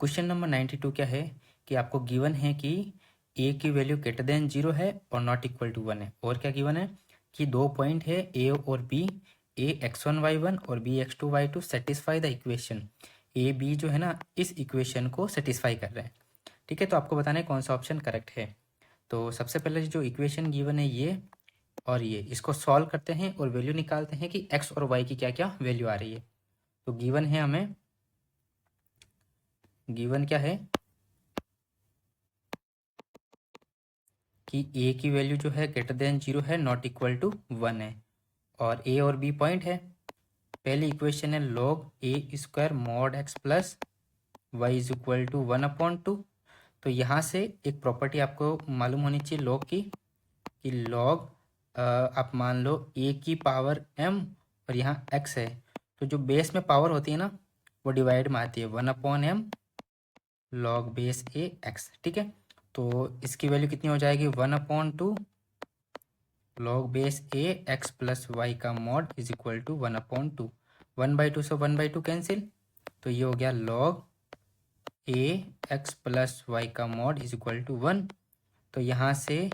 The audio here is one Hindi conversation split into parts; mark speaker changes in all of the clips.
Speaker 1: क्वेश्चन नंबर 92 क्या है कि आपको गिवन है कि ए की वैल्यू ग्रेटर देन 0 है और नॉट इक्वल टू 1 है। और क्या गिवन है कि दो पॉइंट है ए और बी, ए x1 y1 और B x2 y2 satisfy the equation. A B जो है ना इस इक्वेशन को सेटिस्फाई कर रहे हैं। ठीक है, तो आपको बताना है कौन सा ऑप्शन करेक्ट है। तो सबसे पहले जो इक्वेशन गिवन है ये और ये, इसको सॉल्व करते हैं और वैल्यू निकालते हैं कि एक्स और वाई की क्या क्या वैल्यू आ रही है। तो गिवन है हमें, गिवन क्या है कि ए की वैल्यू जो है ग्रेटर देन 0 है, नॉट इक्वल टू 1 है, और ए और बी पॉइंट है। पहली इक्वेशन है log A square mod x plus y is equal to 1/2। तो यहाँ से एक प्रॉपर्टी आपको मालूम होनी चाहिए लॉग की, कि लॉग आप मान लो ए की पावर m और यहाँ x है, तो जो बेस में पावर होती है ना वो डिवाइड में आती है 1/m लॉग बेस ए एक्स। ठीक है, तो इसकी वैल्यू कितनी हो जाएगी 1/2 लॉग बेस ए एक्स प्लस वाई का मॉड इज इक्वल टू 1/2। 1/2 से 1/2 कैंसिल, तो ये हो गया लॉग ए एक्स प्लस वाई का मॉड इज इक्वल टू 1। तो यहाँ से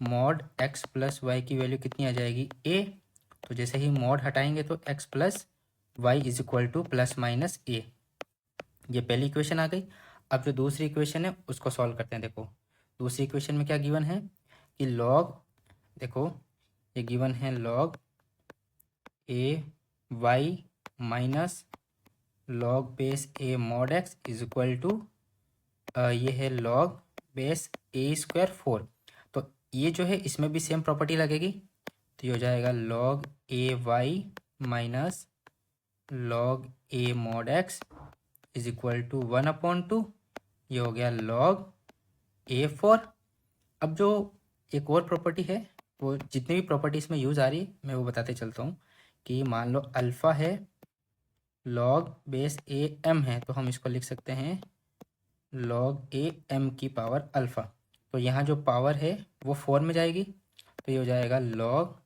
Speaker 1: मॉड एक्स प्लस वाई की वैल्यू कितनी आ जाएगी ए। तो जैसे ही मॉड हटाएंगे तो x plus y is equal to plus minus a. ये पहली इक्वेशन आ गई। अब जो दूसरी इक्वेशन है उसको सॉल्व करते हैं। देखो दूसरी इक्वेशन में क्या गिवन है कि लॉग, देखो ये गिवन है log A y minus log base A mod x is equal to ये है लॉग बेस ए स्क्वायर 4। तो ये जो है इसमें भी सेम प्रॉपर्टी लगेगी, तो ये हो जाएगा log A y minus log A mod x is equal to 1/2। ये हो गया लॉग ए 4। अब जो एक और प्रॉपर्टी है, वो जितनी भी प्रॉपर्टी इसमें यूज़ आ रही है मैं वो बताते चलता हूँ। कि मान लो अल्फ़ा है लॉग बेस ए एम है, तो हम इसको लिख सकते हैं लॉग ए एम की पावर अल्फ़ा। तो यहाँ जो पावर है वो 4 में जाएगी, तो ये हो जाएगा log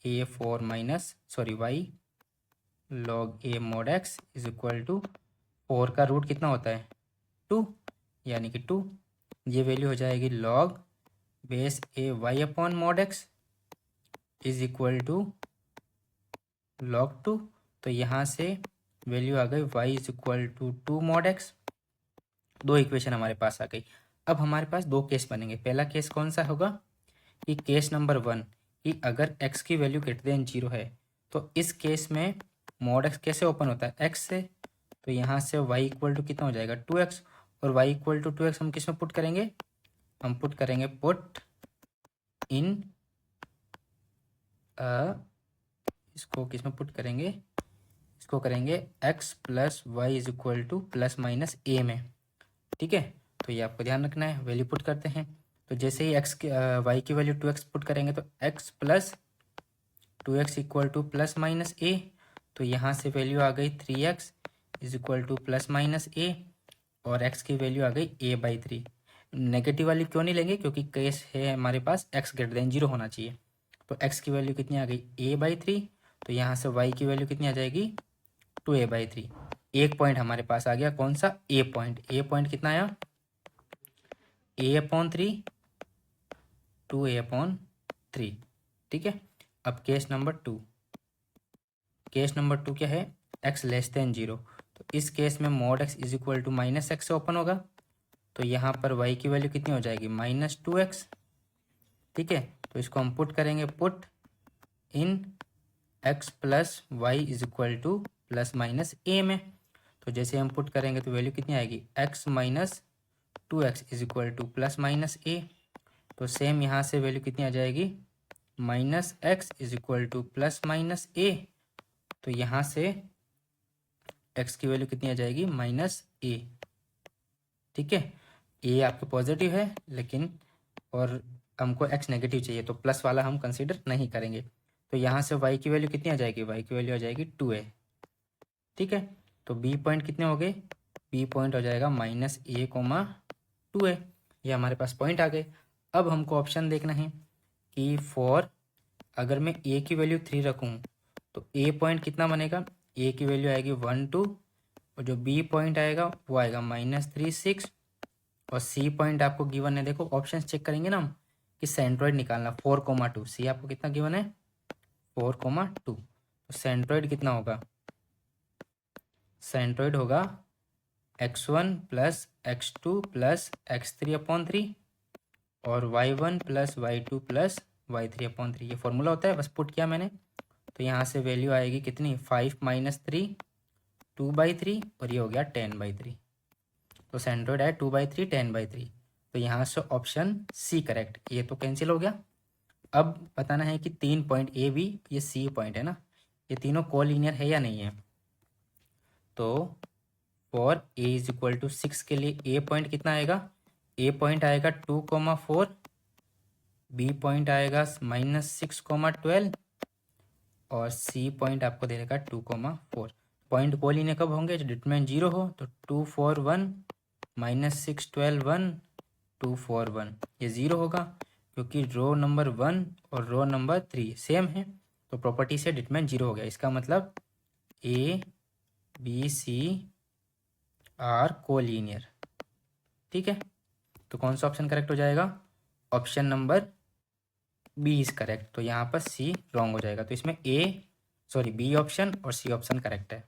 Speaker 1: A 4 minus sorry y log A mod x is equal to 4 का रूट कितना होता है 2, यानी कि 2। ये वैल्यू हो जाएगी log base A y upon mod x is equal to log 2। तो यहाँ से वैल्यू आ गई y is equal to 2 mod x. दो इक्वेशन हमारे पास आ गई। अब हमारे पास दो केस बनेंगे। पहला केस कौन सा होगा कि केस नंबर 1, कि अगर x की वैल्यू ग्रेटर देन 0 है, तो इस केस में मॉड x कैसे ओपन होता है x से। तो यहाँ से y इक्वल टू कितना हो जाएगा 2x, और y इक्वल टू 2x हम किस में पुट करेंगे, हम पुट करेंगे पुट इन इसको किस में पुट करेंगे, इसको करेंगे x plus y is equal to plus minus a में। ठीक है, तो ये आपको ध्यान रखना है। वैल्यू पुट करते हैं, तो जैसे ही x की y की वैल्यू 2x पुट करेंगे तो x plus 2x equal to plus minus a. तो यहाँ से वैल्यू आ गई 3x is equal to plus minus a, और x की वैल्यू आ गई a/3। नेगेटिव वाली क्यों नहीं लेंगे, क्योंकि केस है हमारे पास x ग्रेटर देन 0 होना चाहिए। तो x की वैल्यू कितनी आ गई a/3। तो यहाँ से y की वैल्यू कितनी आ जाएगी 2a/3। एक पॉइंट हमारे पास आ गया, कौन सा ए पॉइंट। ए पॉइंट कितना आया a/3 2a/3। ठीक है, अब केस नंबर 2, केस नंबर 2 क्या है x लेस देन 0। तो इस केस में mod x is equal to minus x से ओपन होगा, तो यहाँ पर y की वैल्यू कितनी हो जाएगी -2x। ठीक है, तो इसको हम पुट करेंगे put in x plus y is equal to plus minus a में। तो जैसे हम पुट करेंगे तो वैल्यू कितनी आएगी x minus 2x is equal to plus minus a. तो सेम यहाँ से वैल्यू कितनी आ जाएगी -x is equal to plus minus a. तो यहाँ से x की वैल्यू कितनी आ जाएगी -a। ठीक है, ए आपके पॉजिटिव है लेकिन, और हमको x नेगेटिव चाहिए, तो प्लस वाला हम कंसीडर नहीं करेंगे। तो यहाँ से y की वैल्यू कितनी आ जाएगी, y की वैल्यू आ जाएगी 2a। ठीक है, तो b पॉइंट कितने हो गए, b पॉइंट हो जाएगा -a, 2a। ये हमारे पास पॉइंट आ गए। अब हमको ऑप्शन देखना है कि फॉर, अगर मैं a की वैल्यू 3 रखूँ तो a पॉइंट कितना बनेगा, a की वैल्यू आएगी 1 2, और जो बी पॉइंट आएगा वो आएगा -3 6 और सी पॉइंट आपको गिवन है। देखो ऑप्शंस चेक करेंगे ना हम कि सेंट्रोइड निकालना 4,2। सी आपको कितना गिवन है 4,2। तो सेंट्रोइड कितना होगा, सेंट्रोइड होगा x1 plus x2 plus x3/3 और y1 plus y2 plus y3/3। ये फॉर्मूला होता है, बस पुट किया मैंने। तो यहाँ से वैल्यू आएगी कितनी 5 - 3 2/3 और ये हो गया 10/3। तो सेंट्रोइड है 2/3 10/3। तो यहाँ से ऑप्शन सी करेक्ट, ये तो कैंसिल हो गया। अब बताना है कि 3 पॉइंट ए बी ये सी पॉइंट है ना, ये तीनों कोलिनियर है या नहीं है। तो for A is equal to 6 के लिए ए पॉइंट कितना आएगा, ए पॉइंट आएगा 2,4, बी पॉइंट आएगा -6,12 और सी पॉइंट आपको दे देगा 2,4। पॉइंट कोलिनियर कब होंगे, जो डिटरमिनेंट 0 हो। तो 2 4 1 -6 12 1 2 4 1 ये 0 होगा, क्योंकि रो नंबर 1 और रो नंबर 3 सेम है। तो प्रॉपर्टी से डिटरमिनेंट 0 हो गया। इसका मतलब A B C are collinear. ठीक है, तो कौन सा ऑप्शन करेक्ट हो जाएगा, option number B is correct. तो यहाँ पर सी रॉन्ग हो जाएगा। तो इसमें बी ऑप्शन और सी ऑप्शन करेक्ट है।